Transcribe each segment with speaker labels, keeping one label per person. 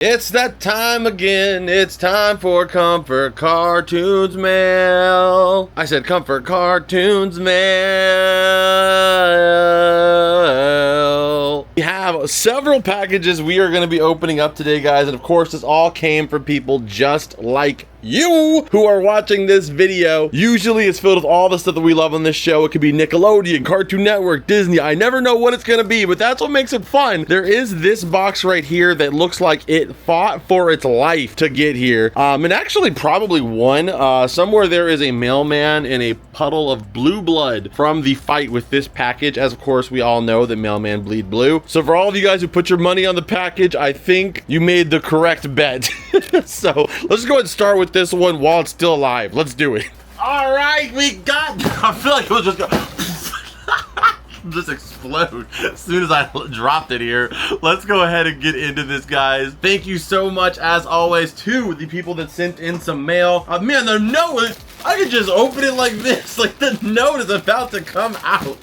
Speaker 1: It's that time again. It's time for Comfort Cartoons Mail. I said Comfort Cartoons Mail. We have several packages we are going to be opening up today, guys. And of course, this all came from people just like you who are watching this video. Usually it's filled with all the stuff that we love on this show. It could be Nickelodeon, Cartoon Network, Disney. I never know what it's gonna be, but that's what makes it fun. There is this box right here that looks like it fought for its life to get here, and actually probably won. Somewhere there is a mailman in a puddle of blue blood from the fight with this package, as of course we all know that mailman bleed blue. So for all of you guys who put your money on the package, I think you made the correct bet. So let's go ahead and start with this one while it's still alive. Let's do it. All right, we got, I feel like it was just gonna just explode as soon as I dropped it here. Let's go ahead and get into this, guys. Thank you so much, as always, to the people that sent in some mail. Man, the note, I could just open it like this. Like the note is about to come out.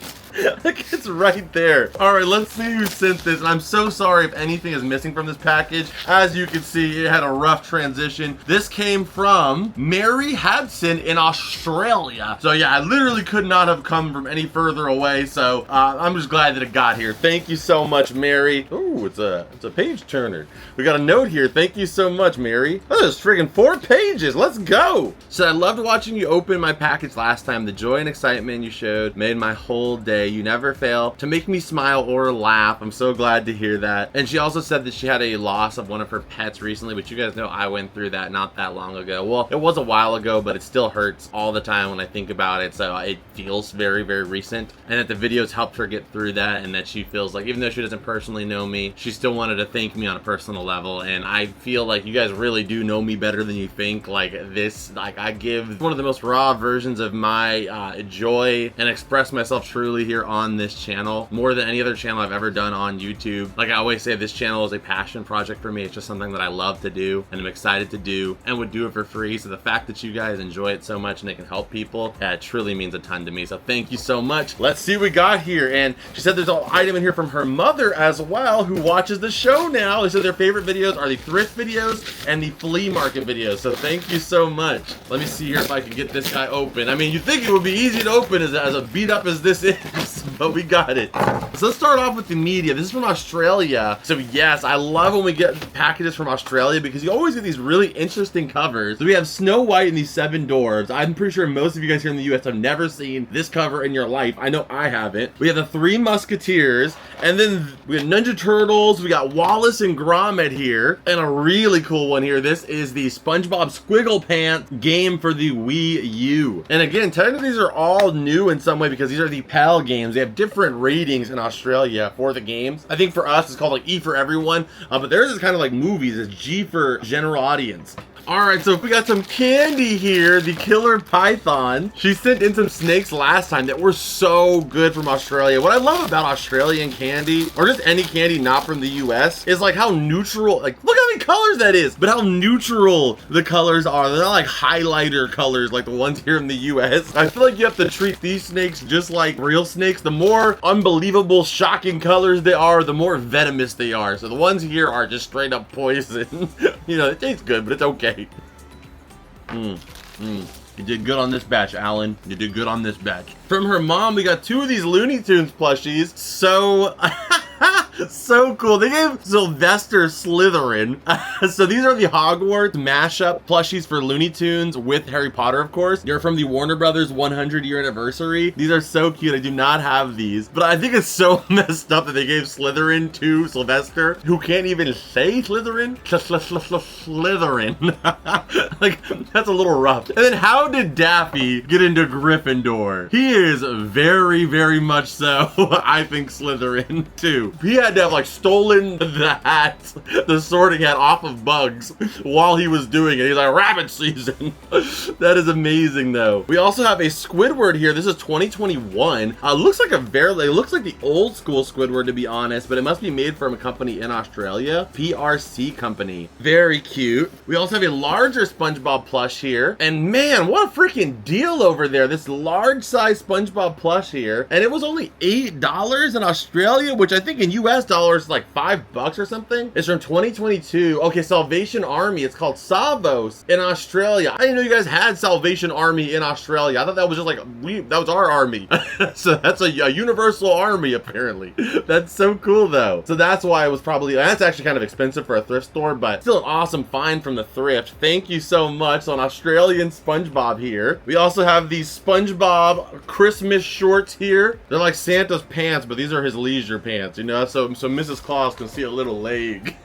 Speaker 1: Like it's right there. All right, let's see who sent this. And I'm so sorry if anything is missing from this package. As you can see, it had a rough transition. This came from Mary Hudson in Australia. So yeah, I literally could not have come from any further away. So I'm just glad that it got here. Thank you so much, Mary. Ooh, it's a page turner. We got a note here. Thank you so much, Mary. Oh, there's friggin' 4 pages. Let's go. So I loved watching you open my package last time. The joy and excitement you showed made my whole day. You never fail to make me smile or laugh. I'm so glad to hear that. And she also said that she had a loss of one of her pets recently, but you guys know I went through that not that long ago. Well, it was a while ago, but it still hurts all the time when I think about it. So it feels very, very recent. And that the videos helped her get through that, and that she feels like, even though she doesn't personally know me, she still wanted to thank me on a personal level. And I feel like you guys really do know me better than you think. Like this, like I give one of the most raw versions of my joy and express myself truly here on this channel, more than any other channel I've ever done on YouTube. Like I always say, this channel is a passion project for me. It's just something that I love to do and I'm excited to do and would do it for free. So the fact that you guys enjoy it so much and it can help people, it truly means a ton to me. So thank you so much. Let's see what we got here. And she said there's an item in here from her mother as well, who watches the show now. They said their favorite videos are the thrift videos and the flea market videos. So thank you so much. Let me see here if I can get this guy open. I mean, you'd think it would be easy to open as a beat up as this is, but we got it. So let's start off with the media. This is from Australia. So yes, I love when we get packages from Australia because you always get these really interesting covers. So we have Snow White and the 7 Dwarves. I'm pretty sure most of you guys here in the US have never seen this cover in your life. I know I haven't. We have the 3 Musketeers, and then we have Ninja Turtles. We got Wallace and Gromit here, and a really cool one here. This is the SpongeBob Squiggle Pants game for the Wii U. And again, technically these are all new in some way because these are the PAL games. They have different ratings in Australia for the games. I think for us it's called like E for everyone, but theirs is kind of like movies. It's G for general audience. All right, so we got some candy here, the Killer Python. She sent in some snakes last time that were so good from Australia. What I love about Australian candy, or just any candy not from the US, is like how neutral, like look how many colors that is, but how neutral the colors are. They're not like highlighter colors like the ones here in the US. I feel like you have to treat these snakes just like real snakes. The more unbelievable, shocking colors they are, the more venomous they are. So the ones here are just straight up poison. You know, it tastes good, but it's okay. You did good on this batch, Alan. You did good on this batch. From her mom, we got 2 of these Looney Tunes plushies. So so cool. They gave Sylvester Slytherin. So these are the Hogwarts mashup plushies for Looney Tunes with Harry Potter, of course. They're from the Warner Brothers 100-year anniversary. These are so cute. I do not have these, but I think it's so messed up that they gave Slytherin to Sylvester, who can't even say Slytherin. Slytherin. Like, that's a little rough. And then how did Daffy get into Gryffindor? He is very, very much so, I think, Slytherin too. He had to have like stolen the hat, the sorting hat off of Bugs while he was doing it. He's like, rabbit season. That is amazing though. We also have a Squidward here. This is 2021. Looks like it looks like the old school Squidward, to be honest, but it must be made from a company in Australia, PRC company. Very cute. We also have a larger SpongeBob plush here, and man, what a freaking deal over there. This large size SpongeBob plush here, and it was only $8 in Australia, which I think in US US dollars, like $5 or something. It's from 2022. Okay, Salvation Army. It's called Savos in Australia. I didn't know you guys had Salvation Army in Australia. I thought that was just like, that was our army. So that's a universal army, apparently. That's so cool, though. So that's why it was probably, that's actually kind of expensive for a thrift store, but still an awesome find from the thrift. Thank you so much. So an Australian SpongeBob here. We also have these SpongeBob Christmas shorts here. They're like Santa's pants, but these are his leisure pants, you know, so Mrs. Claus can see a little leg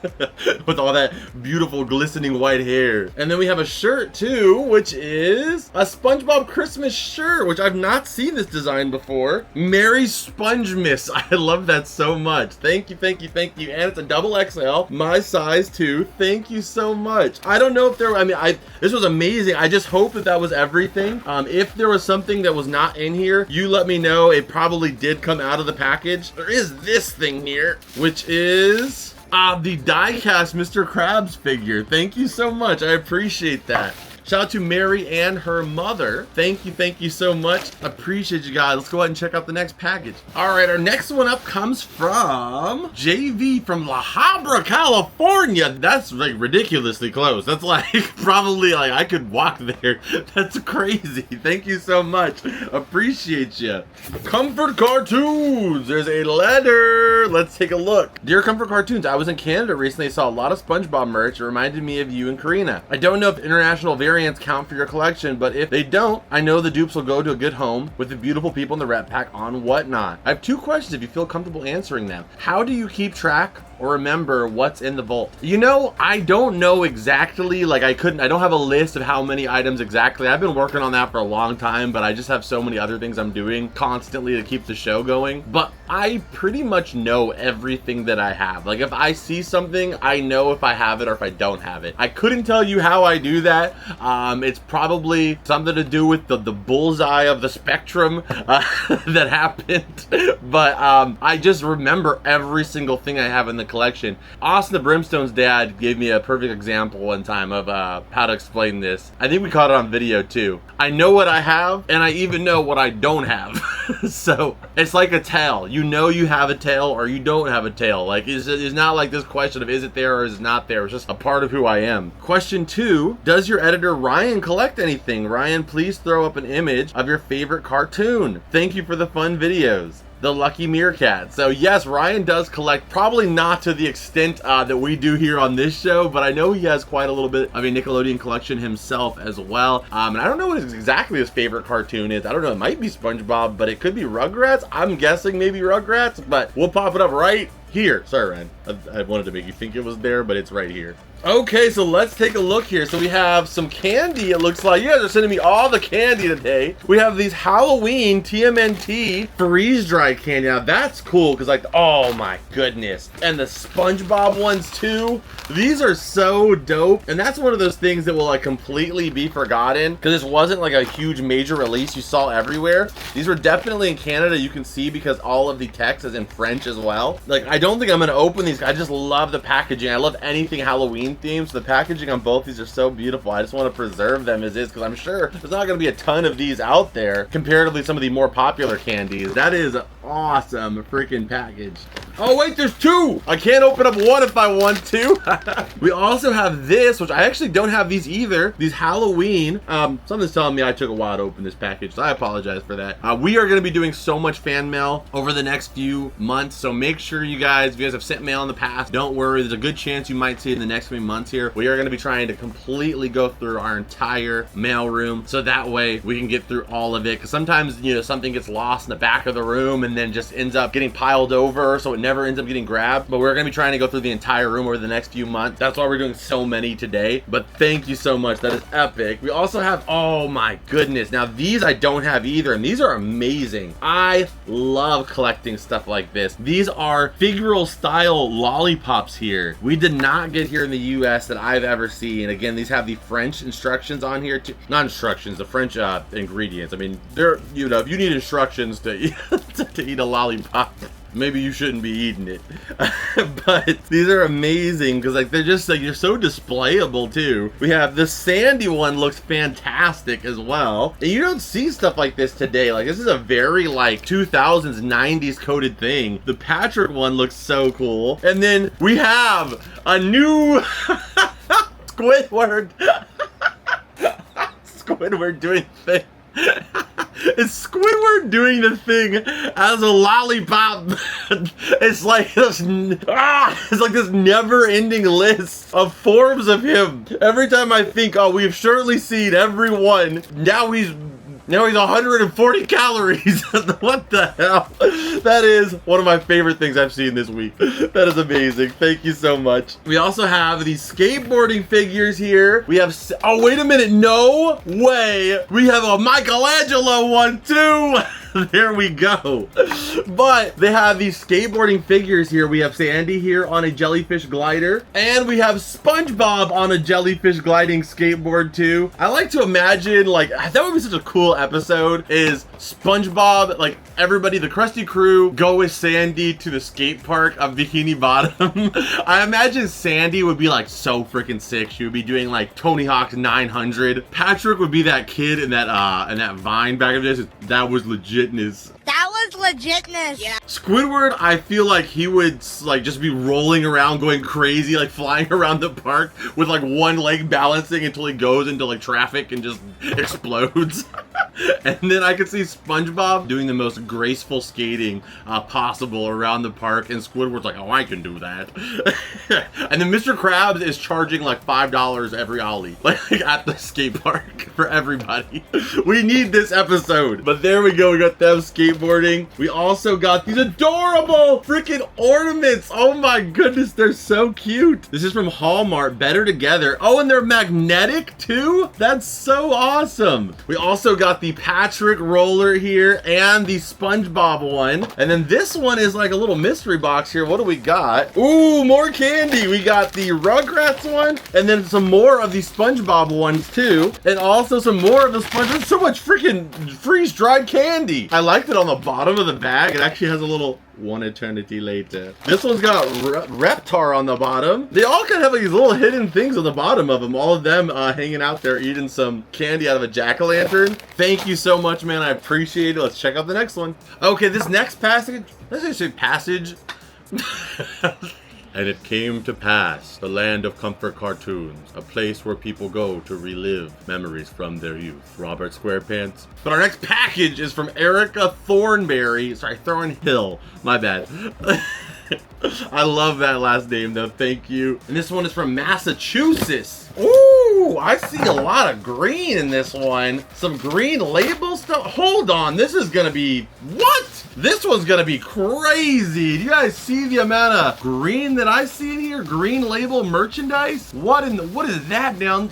Speaker 1: with all that beautiful glistening white hair. And then we have a shirt too, which is a SpongeBob Christmas shirt, which I've not seen this design before. Merry Spongemas. I love that so much. Thank you, thank you, thank you. And it's a double XL, my size too. Thank you so much. I don't know if there, I mean, this was amazing. I just hope that was everything. If there was something that was not in here, you let me know. It probably did come out of the package. There is this thing here, which is the die-cast Mr. Krabs figure. Thank you so much. I appreciate that. Shout out to Mary and her mother. Thank you so much. Appreciate you guys. Let's go ahead and check out the next package. All right, our next one up comes from JV from La Habra, California. That's like ridiculously close. That's like probably like I could walk there. That's crazy. Thank you so much. Appreciate you. Comfort Cartoons. There's a letter. Let's take a look. Dear Comfort Cartoons, I was in Canada recently. Saw a lot of SpongeBob merch. It reminded me of you and Karina. I don't know if international variants count for your collection, but if they don't, I know the dupes will go to a good home with the beautiful people in the Rat Pack on Whatnot. I have two questions if you feel comfortable answering them. How do you keep track or remember what's in the vault? You know, I don't know exactly, like I don't have a list of how many items exactly. I've been working on that for a long time, but I just have so many other things I'm doing constantly to keep the show going. But I pretty much know everything that I have. Like if I see something, I know if I have it or if I don't have it. I couldn't tell you how I do that. It's probably something to do with the bullseye of the spectrum that happened. But I just remember every single thing I have in the collection. Austin the Brimstone's dad gave me a perfect example one time of how to explain this. I think we caught it on video too. I know what I have, and I even know what I don't have. So it's like a tail. You know you have a tail or you don't have a tail. Like it's not like this question of is it there or is it not there. It's just a part of who I am. Question 2, does your editor Ryan collect anything? Ryan, please throw up an image of your favorite cartoon. Thank you for the fun videos. The Lucky Meerkat. So yes, Ryan does collect, probably not to the extent that we do here on this show, but I know he has quite a little bit of a Nickelodeon collection himself as well. And I don't know what exactly his favorite cartoon is. I don't know, it might be SpongeBob, but it could be Rugrats. I'm guessing maybe Rugrats, but we'll pop it up right here. Sorry, Ryan. I wanted to make you think it was there, but it's right here. Okay, so let's take a look here. So we have some candy, it looks like. You guys are sending me all the candy today. We have these Halloween TMNT freeze-dried candy. Now that's cool, because like, oh my goodness. And the SpongeBob ones too. These are so dope. And that's one of those things that will like completely be forgotten, because this wasn't like a huge major release you saw everywhere. These were definitely in Canada, you can see, because all of the text is in French as well. Like, I don't think I'm gonna open these. I just love the packaging. I love anything Halloween themes. The packaging on both these are so beautiful. I just want to preserve them as is, because I'm sure there's not going to be a ton of these out there comparatively to some of the more popular candies. That is awesome freaking package. Oh wait, there's two. I can't open up one if I want to. We also have this, which I actually don't have these either. These Halloween. Something's telling me I took a while to open this package, so I apologize for that. We are going to be doing so much fan mail over the next few months, so make sure you guys, if you guys have sent mail in the past, don't worry. There's a good chance you might see it in the next few months here. We are going to be trying to completely go through our entire mail room, so that way we can get through all of it, because sometimes, you know, something gets lost in the back of the room and then just ends up getting piled over, so it never ends up getting grabbed. But we're going to be trying to go through the entire room over the next few months. That's why we're doing so many today. But thank you so much. That is epic. We also have, oh my goodness, now these I don't have either, and these are amazing. I love collecting stuff like this. These are figural style lollipops here. We did not get here in the US that I've ever seen. Again, these have the French instructions on here too. Not instructions, the French ingredients. I mean, they're, you know, if you need instructions to eat, to eat a lollipop, maybe you shouldn't be eating it. But these are amazing because like they're just like you're so displayable too. We have the Sandy one, looks fantastic as well. And you don't see stuff like this today. Like this is a very like 2000s 90s coded thing. The Patrick one looks so cool. And then we have a new Squidward. Squidward doing thing. It's Squidward doing the thing as a lollipop. It's like this, it's like this never-ending list of forms of him. Every time I think, oh, we've surely seen every one. Now he's 140 calories. What the hell? That is one of my favorite things I've seen this week. That is amazing. Thank you so much. We also have these skateboarding figures here. We have, oh, wait a minute. No way. We have a Michelangelo one too. There we go. But they have these skateboarding figures here. We have Sandy here on a jellyfish glider, and we have SpongeBob on a jellyfish gliding skateboard too. I like to imagine, like, that would be such a cool episode, is SpongeBob, like, everybody, the Krusty crew, go with Sandy to the skate park of Bikini Bottom. I imagine Sandy would be like so freaking sick. She would be doing like Tony Hawk's 900. Patrick would be that kid in that Vine back in the days. That was legitness.
Speaker 2: That was legitness. Yeah.
Speaker 1: Squidward, I feel like he would like just be rolling around, going crazy, like flying around the park with like one leg balancing until he goes into like traffic and just explodes. And then I could see SpongeBob doing the most graceful skating possible around the park, and Squidward's like, oh, I can do that. And then Mr. Krabs is charging like $5 every ollie, like at the skate park for everybody. We need this episode. But there we go, we got them skateboarding. We also got these adorable freaking ornaments. Oh my goodness, they're so cute. This is from Hallmark, Better Together. Oh, and they're magnetic too? That's so awesome. We also got the Patrick roller here and the SpongeBob one. And then this one is like a little mystery box here. What do we got? Ooh, more candy. We got the Rugrats one, and then some more of the SpongeBob ones too. And also some more of the SpongeBob. There's so much freaking freeze-dried candy. I liked it on the bottom of the bag. It actually has a little one eternity later. This one's got Reptar on the bottom. They all kind of have like these little hidden things on the bottom of them. All of them hanging out there eating some candy out of a jack-o'-lantern. Thank you so much, man. I appreciate it. Let's check out the next one. Okay, this next passage, let's just say passage. And it came to pass, the land of comfort cartoons, a place where people go to relive memories from their youth. Robert Squarepants. But our next package is from Erica Thornberry. Sorry, Thornhill. My bad. I love that last name though, thank you. And this one is from Massachusetts. Ooh, I see a lot of green in this one. Some green label stuff. Hold on, this is gonna be, what? This one's gonna be crazy. Do you guys see the amount of green that I see in here? Green label merchandise? What is that now?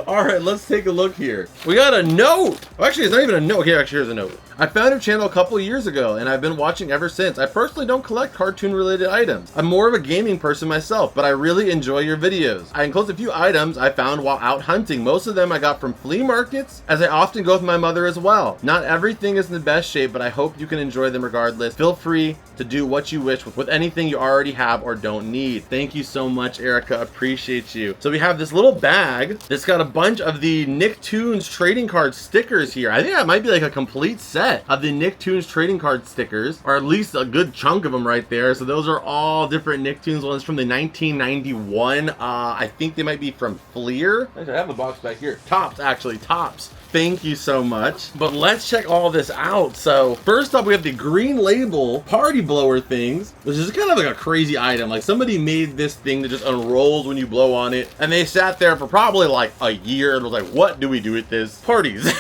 Speaker 1: All right, let's take a look here. We got a note. Oh, actually, it's not even a note. Okay, actually, here's a note. I found your channel a couple years ago, and I've been watching ever since. I personally don't collect cartoon-related items. I'm more of a gaming person myself, but I really enjoy your videos. I enclosed a few items I found while out hunting. Most of them I got from flea markets, as I often go with my mother as well. Not everything is in the best shape, but I hope you can enjoy them regardless. Feel free to do what you wish with anything you already have or don't need. Thank you so much, Erica. Appreciate you. So we have this little bag that's got a bunch of the Nicktoons trading card stickers here. I think that might be like a complete set of the Nicktoons trading card stickers, or at least a good chunk of them right there. So those are all different Nicktoons ones from the 1991. I think they might be from Flea. Actually, I have the box back here. Tops, actually, Tops. Thank you so much. But let's check all this out. So first up, we have the green label party blower things, which is kind of like a crazy item. Like somebody made this thing that just unrolls when you blow on it, and they sat there for probably like a year and was like, what do we do with this? Parties.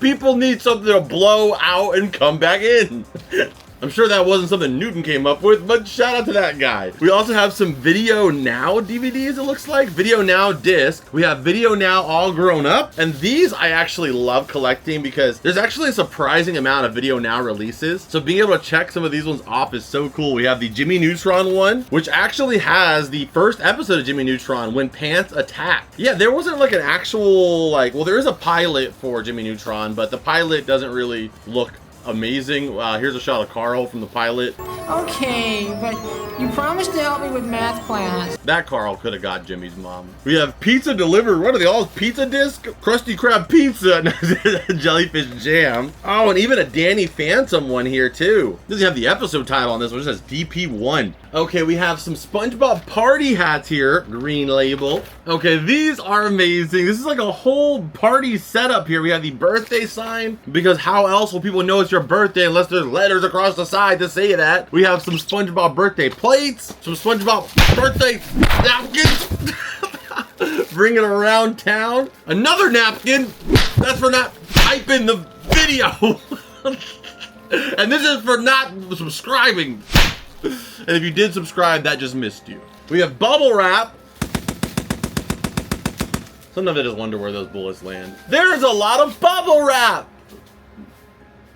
Speaker 1: People need something to blow out and come back in. I'm sure that wasn't something Newton came up with, but shout out to that guy. We also have some Video Now DVDs, it looks like. Video Now disc. We have Video Now All Grown Up. And these I actually love collecting because there's actually a surprising amount of Video Now releases. So being able to check some of these ones off is so cool. We have the Jimmy Neutron one, which actually has the first episode of Jimmy Neutron, When Pants Attack. Yeah, there wasn't like an actual, like, well, there is a pilot for Jimmy Neutron, but the pilot doesn't really look amazing. Here's a shot of Carl from the pilot.
Speaker 3: Okay, but you promised to help me with math class.
Speaker 1: That Carl could have got Jimmy's mom. We have pizza delivered. What are they all? Pizza disc? Krusty Krab pizza. Jellyfish jam. Oh, and even a Danny Phantom one here too. Doesn't have the episode title on this one. It says DP1. Okay, we have some SpongeBob party hats here. Green label. Okay, these are amazing. This is like a whole party setup here. We have the birthday sign, because how else will people know it's your birthday unless there's letters across the side to say that? We have some SpongeBob birthday plates, some SpongeBob birthday napkins. Bring it around town. Another napkin. That's for not typing the video. And this is for not subscribing. And if you did subscribe, that just missed you. We have bubble wrap. Sometimes I just wonder where those bullets land. There's a lot of bubble wrap.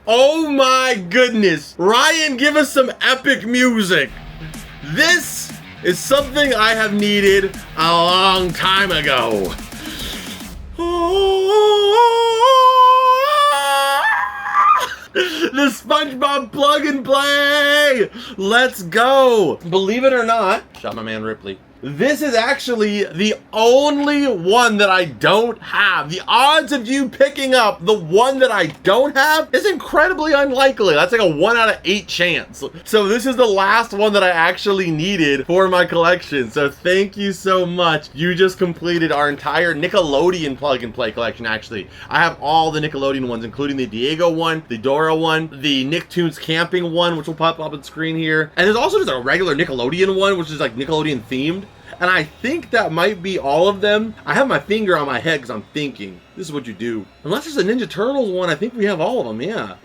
Speaker 1: Oh my goodness. Ryan, give us some epic music. This is something I have needed a long time ago. The SpongeBob plug and play. Let's go. Believe it or not, shot my man Ripley. This is actually the only one that I don't have. The odds of you picking up the one that I don't have is incredibly unlikely. That's like a 1 out of 8 chance. So this is the last one that I actually needed for my collection. So thank you so much. You just completed our entire Nickelodeon plug and play collection, actually. I have all the Nickelodeon ones, including the Diego one, the Dora one, the Nicktoons camping one, which will pop up on the screen here. And there's also just a regular Nickelodeon one, which is like Nickelodeon themed. And I think that might be all of them. I have my finger on my head because I'm thinking, this is what you do. Unless there's a Ninja Turtles one, I think we have all of them, yeah.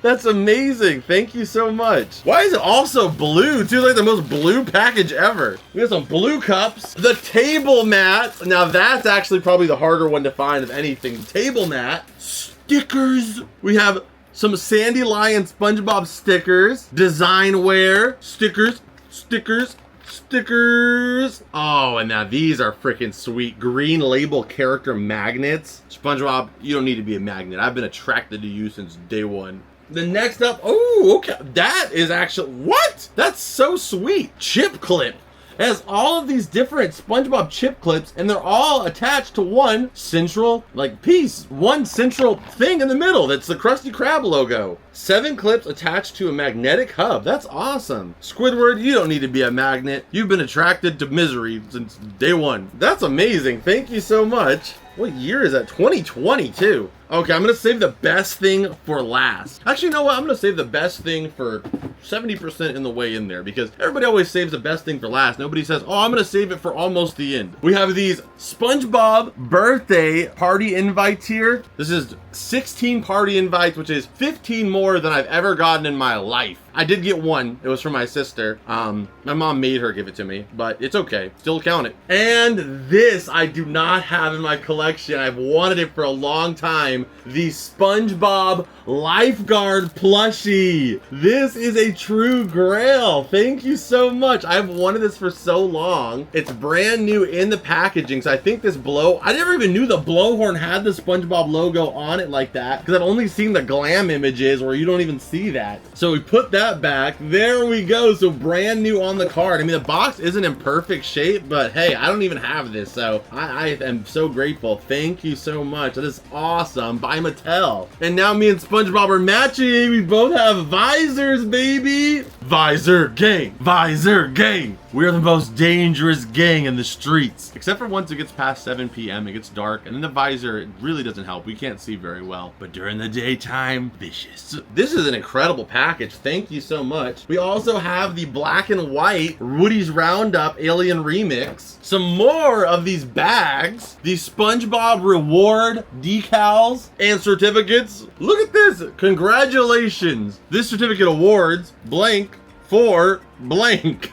Speaker 1: That's amazing. Thank you so much. Why is it also blue? It seems like the most blue package ever. We have some blue cups. The table mat. Now that's actually probably the harder one to find of anything. The table mat. Stickers. We have some Sandy Lion SpongeBob stickers. Design wear. Stickers. Stickers. Stickers. Oh, and now these are freaking sweet. Green label character magnets. SpongeBob, you don't need to be a magnet. I've been attracted to you since day one. The next up, oh, okay. That is actually, what? That's so sweet. Chip clip. It has all of these different SpongeBob chip clips, and they're all attached to one central, like, piece. One central thing in the middle. That's the Krusty Krab logo. 7 clips attached to a magnetic hub. That's awesome. Squidward, you don't need to be a magnet. You've been attracted to misery since day one. That's amazing. Thank you so much. What year is that? 2022. Okay, I'm gonna save the best thing for last. Actually, you know what? I'm gonna save the best thing for 70% in the way in there, because everybody always saves the best thing for last. Nobody says, oh, I'm gonna save it for almost the end. We have these SpongeBob birthday party invites here. This is 16 party invites, which is 15 more than I've ever gotten in my life. I did get one. It was from my sister. My mom made her give it to me, but it's okay. Still count it. And this I do not have in my collection. I've wanted it for a long time. The SpongeBob lifeguard plushie. This is a true grail. Thank you so much. I've wanted this for so long. It's brand new in the packaging. So I think this I never even knew the blowhorn had the SpongeBob logo on it like that, because I've only seen the glam images where you don't even see that. So we put that back. There we go. So brand new on the card. I mean, the box isn't in perfect shape, but hey, I don't even have this, so I am so grateful. Thank you so much. That is awesome. By Mattel. And now me and SpongeBob are matching. We both have visors, baby. Visor gang. Visor gang. We're the most dangerous gang in the streets. Except for once it gets past 7 p.m., it gets dark, and then the visor, it really doesn't help. We can't see very well. But during the daytime, vicious. This is an incredible package. Thank you so much. We also have the black and white Woody's Roundup Alien Remix. Some more of these bags. The SpongeBob reward decals and certificates. Look at this. Congratulations. This certificate awards blank for blank.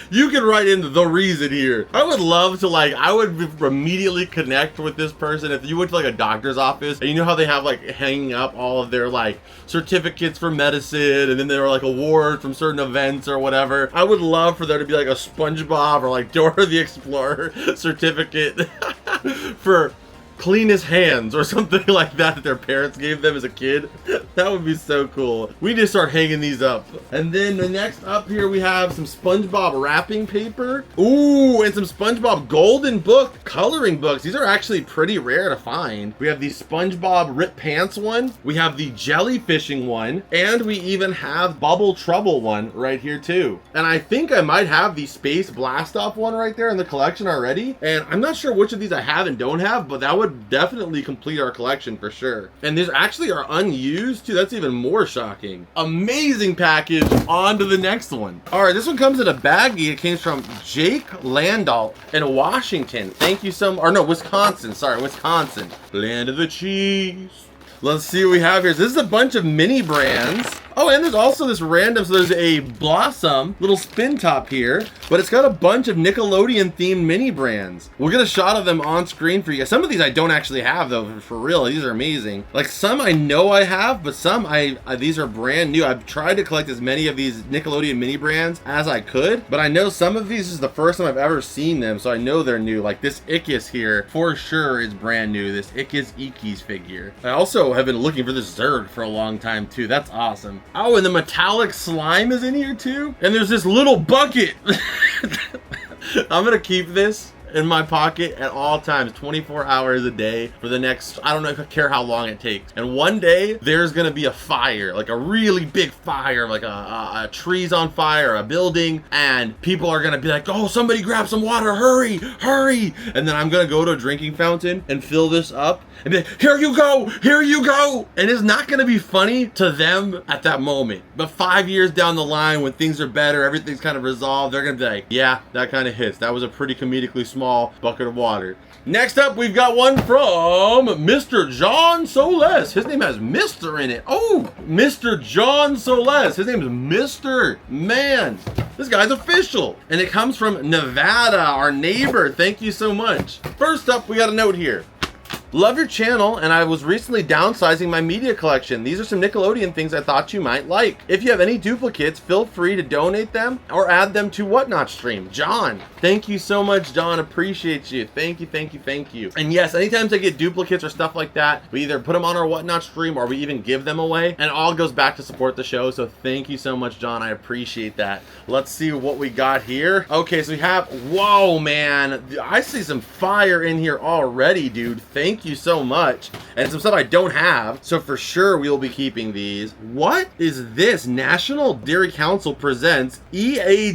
Speaker 1: You can write in the reason here. I would love to, like, I would immediately connect with this person. If you went to like a doctor's office and you know how they have like hanging up all of their like certificates for medicine, and then there are like awards from certain events or whatever. I would love for there to be like a SpongeBob or like Dora the Explorer certificate for cleanest hands or something like that their parents gave them as a kid. That would be so cool. We need to start hanging these up. And then the next up here we have some SpongeBob wrapping paper. Ooh, and some SpongeBob golden book coloring books. These are actually pretty rare to find. We have the SpongeBob Rip Pants one. We have the jellyfishing one. And we even have Bubble Trouble one right here too. And I think I might have the Space Blast Off one right there in the collection already. And I'm not sure which of these I have and don't have, but that would definitely complete our collection for sure. And these actually are unused too. That's even more shocking. Amazing package. On to the next one. All right, this one comes in a baggie. It came from Jake Landau in Washington. Thank you so much. Or no, Wisconsin. Sorry, Wisconsin. Land of the cheese. Let's see what we have here. So this is a bunch of mini brands. Oh, and there's also this random, so there's a Blossom little spin top here, but it's got a bunch of Nickelodeon themed mini brands. We'll get a shot of them on screen for you guys. Some of these I don't actually have though, for real. These are amazing. Like some I know I have, but some these are brand new. I've tried to collect as many of these Nickelodeon mini brands as I could, but I know some of these is the first time I've ever seen them, so I know they're new. Like this Ickis here, for sure is brand new. This Ickis figure. I also have been looking for this Zerg for a long time too. That's awesome. Oh, and the metallic slime is in here too. And there's this little bucket. I'm gonna keep this in my pocket at all times, 24 hours a day for the next, I don't know if I care how long it takes. And one day there's gonna be a fire, like a really big fire, like a tree's on fire, a building, and people are gonna be like, oh, somebody grab some water, hurry, hurry. And then I'm gonna go to a drinking fountain and fill this up and be like, here you go, here you go. And it's not gonna be funny to them at that moment. But 5 years down the line, when things are better, everything's kind of resolved, they're gonna be like, yeah, that kind of hits. That was a pretty comedically small bucket of water. Next up, we've got one from Mr. John Soles. His name has Mr. in it. Oh, Mr. John Soles. His name is Mr. Man. This guy's official. And it comes from Nevada, our neighbor. Thank you so much. First up, we got a note here. Love your channel, and I was recently downsizing my media collection. These are some Nickelodeon things I thought you might like. If you have any duplicates, feel free to donate them or add them to Whatnot stream. John, thank you so much, John. Appreciate you. Thank you, thank you, thank you. And yes, anytime I get duplicates or stuff like that, we either put them on our Whatnot stream or we even give them away, and it all goes back to support the show. So thank you so much, John. I appreciate that. Let's see what we got here. Okay, so we have, whoa, man. I see some fire in here already, dude. Thank you so much. And some stuff I don't have, so for sure we'll be keeping these. What is this? National Dairy Council presents EAGAHBEDD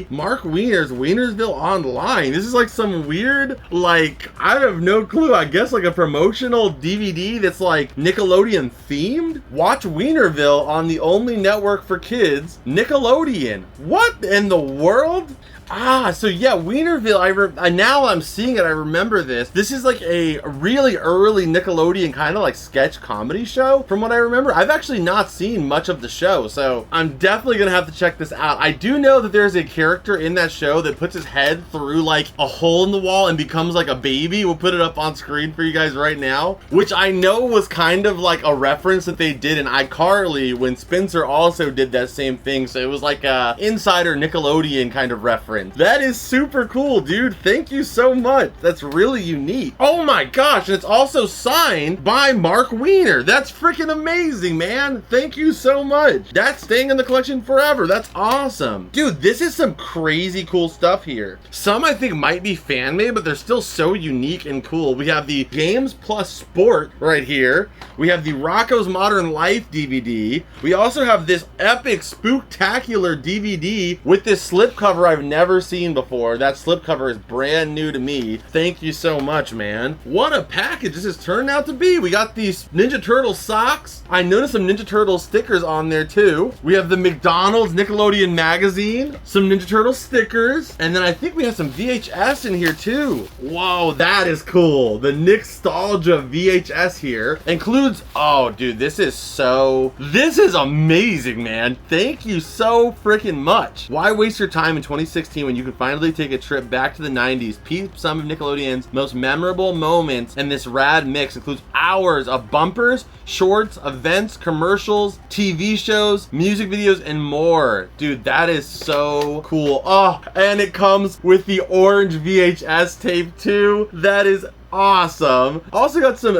Speaker 1: Mark Wiener's Wienersville Online. This is like some weird, like, I have no clue. I guess like a promotional DVD that's like Nickelodeon themed. Watch Wienerville on the only network for kids, Nickelodeon. What in the world? Ah, so yeah, Wienerville, now I'm seeing it, I remember this. This is like a really early Nickelodeon kind of like sketch comedy show, from what I remember. I've actually not seen much of the show, so I'm definitely gonna have to check this out. I do know that there's a character in that show that puts his head through like a hole in the wall and becomes like a baby. We'll put it up on screen for you guys right now, which I know was kind of like a reference that they did in iCarly when Spencer also did that same thing. So it was like a insider Nickelodeon kind of reference. That is super cool, dude. Thank you so much. That's really unique. Oh my gosh, and it's also signed by Mark Wiener. That's freaking amazing, man. Thank you so much. That's staying in the collection forever. That's awesome. Dude, this is some crazy cool stuff here. Some I think might be fan-made, but they're still so unique and cool. We have the Games Plus Sport right here. We have the Rocco's Modern Life DVD. We also have this epic spooktacular DVD with this slipcover I've never seen before. That slipcover is brand new to me. Thank you so much, man. What a package this has turned out to be. We got these Ninja Turtle socks. I noticed some Ninja Turtle stickers on there too. We have the McDonald's Nickelodeon magazine, some Ninja Turtle stickers, and then I think we have some VHS in here too. Whoa, that is cool. The Nostalgia VHS here includes, oh dude, this is amazing, man. Thank you so freaking much. Why waste your time in 2016 when you can finally take a trip back to the 90s, peep some of Nickelodeon's most memorable moments, and this rad mix includes hours of bumpers, shorts, events, commercials, TV shows, music videos, and more. Dude, that is so cool. Oh, and it comes with the orange VHS tape too. That is awesome. Also got some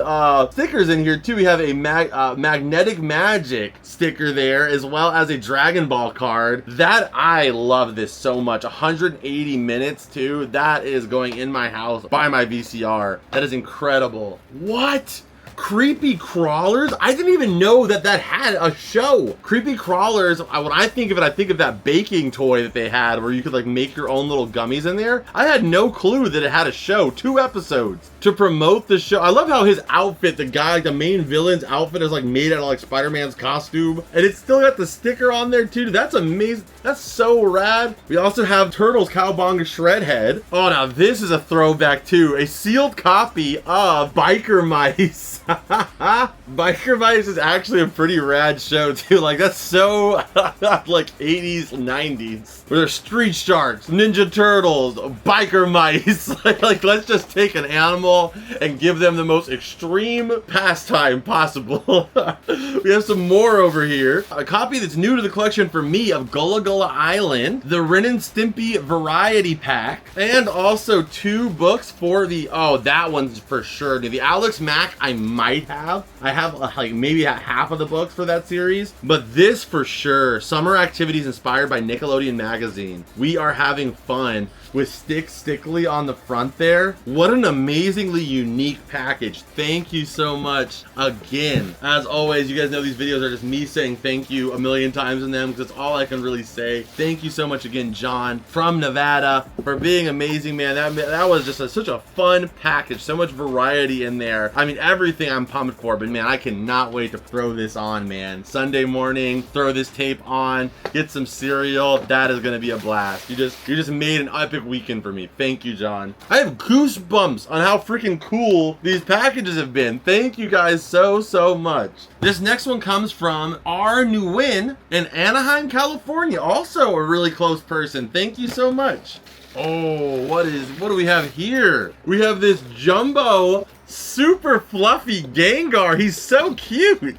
Speaker 1: stickers in here too. We have a magnetic magic sticker there, as well as a Dragon Ball card. That, I love this so much. 180 minutes too. That is going in my house by my VCR. That is incredible. What? Creepy Crawlers? I didn't even know that that had a show. Creepy Crawlers, when I think of it, I think of that baking toy that they had where you could like make your own little gummies in there. I had no clue that it had a show. 2 episodes to promote the show. I love how his outfit, the guy, like the main villain's outfit is like made out of like Spider-Man's costume. And it's still got the sticker on there too. That's amazing. That's so rad. We also have Turtles Cowabunga Shredhead. Oh, now this is a throwback too. A sealed copy of Biker Mice. Biker Mice is actually a pretty rad show too. Like that's so like 80s, 90s. Where there's Street Sharks, Ninja Turtles, Biker Mice. like let's just take an animal and give them the most extreme pastime possible. We have some more over here. A copy that's new to the collection for me of Gullah Gullah Island, the Ren and Stimpy Variety Pack, and also 2 books for the, oh, that one's for sure. The Alex Mack I might have. I have like maybe half of the books for that series, but this for sure. Summer activities inspired by Nickelodeon magazine. We are having fun with Stick Stickly on the front there. What an amazingly unique package. Thank you so much again. As always, you guys know these videos are just me saying thank you a million times in them because that's all I can really say. Thank you so much again, John from Nevada, for being amazing, man. That was just such a fun package. So much variety in there. I mean, everything I'm pumped for, but man, I cannot wait to throw this on, man. Sunday morning, throw this tape on, get some cereal. That is gonna be a blast. You just made an epic weekend for me. Thank you, John. I have goosebumps on how freaking cool these packages have been. Thank you guys so much. This next one comes from R. Nguyen in Anaheim, California. Also a really close person. Thank you so much. Oh, what do we have here? We have this jumbo super fluffy Gengar. He's so cute.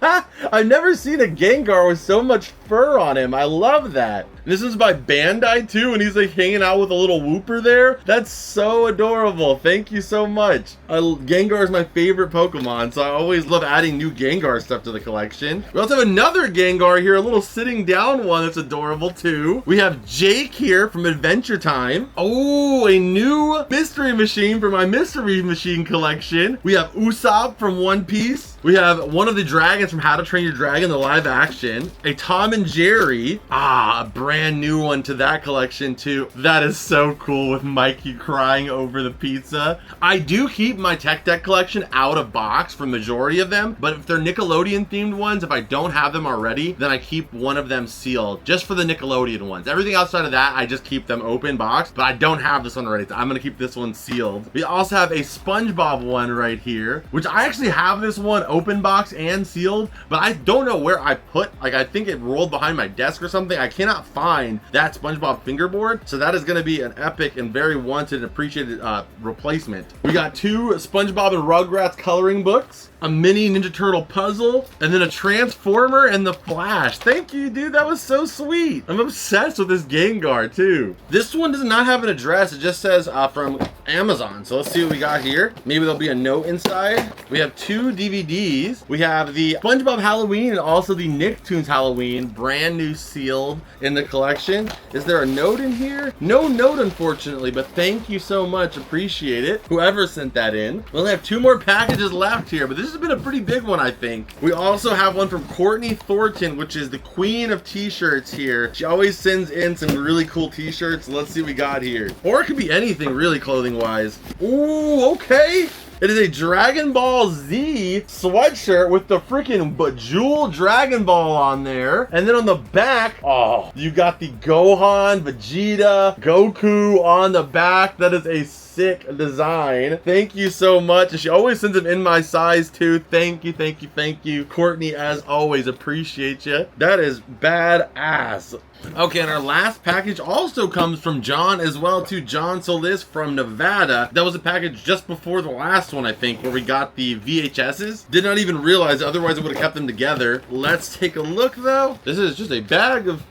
Speaker 1: I've never seen a Gengar with so much fur on him. I love that. This is by Bandai too, and he's like hanging out with a little whooper there. That's so adorable. Thank you so much. Gengar is my favorite Pokemon, so I always love adding new Gengar stuff to the collection. We also have another Gengar here, a little sitting down one that's adorable too. We have Jake here from Adventure Time. Oh, a new mystery machine for my mystery machine collection. We have Usopp from One Piece. We have one of the dragons from How to Train Your Dragon, the live action. A Tom and Jerry. Ah, a brand new one to that collection too. That is so cool with Mikey crying over the pizza. I do keep my Tech Deck collection out of box for majority of them, but if they're Nickelodeon themed ones, if I don't have them already, then I keep one of them sealed just for the Nickelodeon ones. Everything outside of that, I just keep them open box, but I don't have this one already. So I'm gonna keep this one sealed. We also have a SpongeBob one right here, which I actually have this one open box and sealed, but I don't know where I put, like I think it rolled behind my desk or something. I cannot find that SpongeBob fingerboard, so that is going to be an epic and very wanted and appreciated replacement. We got 2 SpongeBob and Rugrats coloring books, a mini Ninja Turtle puzzle, and then a Transformer and the Flash. Thank you, dude. That was so sweet. I'm obsessed with this Gengar too. This one does not have an address. It just says from Amazon. So let's see what we got here. Maybe there'll be a note inside. We have 2 DVDs. We have the SpongeBob Halloween and also the Nicktoons Halloween, brand new sealed in the collection. Is there a note in here? No note, unfortunately, but thank you so much. Appreciate it. Whoever sent that in. We only have 2 more packages left here, but this has been a pretty big one, I think. We also have one from Courtney Thornton, which is the queen of t-shirts here. She always sends in some really cool t-shirts. Let's see what we got here. Or it could be anything really clothing wise. Ooh, okay. It is a Dragon Ball Z sweatshirt with the freaking Bejeweled Dragon Ball on there. And then on the back, oh, you got the Gohan, Vegeta, Goku on the back. That is a sick design. Thank you so much. And she always sends them in my size too. Thank you, thank you, thank you. Courtney, as always, appreciate you. That is badass. Okay, and our last package also comes from John as well too. John Solis from Nevada. That was a package just before the last one, I think, where we got the VHSs. Did not even realize, otherwise I would have kept them together. Let's take a look though. This is just a bag of...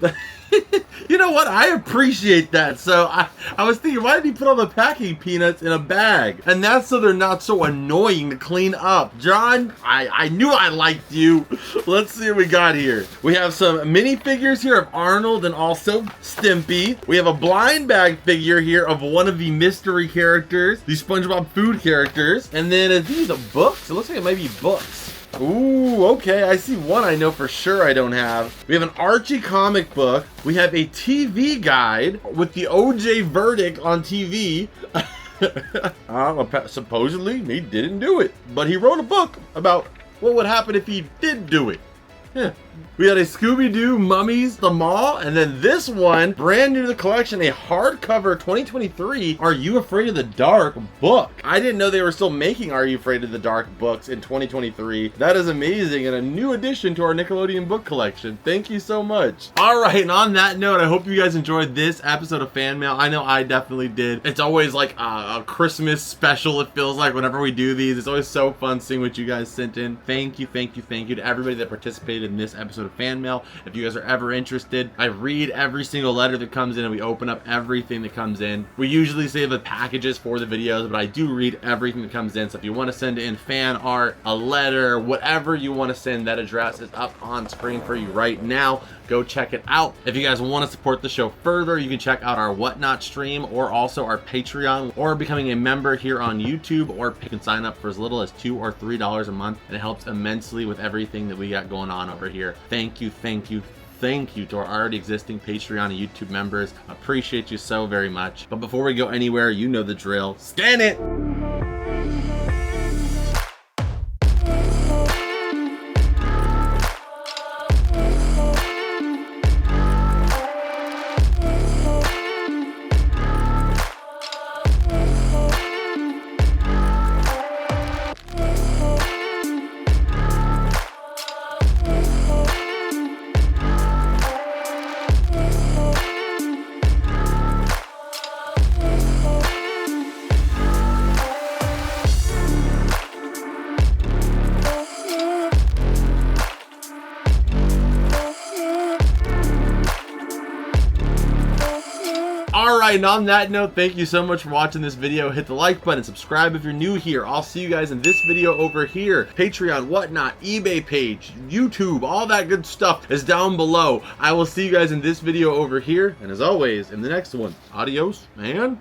Speaker 1: You know what? I appreciate that. So I was thinking, why did he put all the packing peanuts in a bag? And that's so they're not so annoying to clean up. John, I knew I liked you. Let's see what we got here. We have some minifigures here of Arnold and also Stimpy. We have a blind bag figure here of one of the mystery characters, the SpongeBob food characters. And then are these books? It looks like it might be books. Ooh, okay, I see one I know for sure I don't have. We have an Archie comic book. We have a TV guide with the OJ verdict on TV. Supposedly, he didn't do it, but he wrote a book about what would happen if he did do it. Yeah. We had a Scooby-Doo Mummies the Mall, and then this one, brand new to the collection, a hardcover 2023 Are You Afraid of the Dark book. I didn't know they were still making Are You Afraid of the Dark books in 2023. That is amazing, and a new addition to our Nickelodeon book collection. Thank you so much. All right, and on that note, I hope you guys enjoyed this episode of Fan Mail. I know I definitely did. It's always like a Christmas special, it feels like, whenever we do these. It's always so fun seeing what you guys sent in. Thank you, thank you, thank you to everybody that participated in this episode of Fan Mail. If you guys are ever interested, I read every single letter that comes in and we open up everything that comes in. We usually save the packages for the videos, but I do read everything that comes in. So if you want to send in fan art, a letter, whatever you want to send, that address is up on screen for you right now. Go check it out. If you guys want to support the show further, you can check out our Whatnot stream or also our Patreon, or becoming a member here on YouTube, or you can sign up for as little as $2 or $3 a month, and it helps immensely with everything that we got going on over here. Thank you, thank you, thank you to our already existing Patreon and YouTube members. Appreciate you so very much. But before we go anywhere, you know the drill. Scan it! Alright, and on that note, thank you so much for watching this video. Hit the like button, subscribe if you're new here. I'll see you guys in this video over here. Patreon, Whatnot, eBay page, YouTube, all that good stuff is down below. I will see you guys in this video over here, and as always, in the next one. Adios, and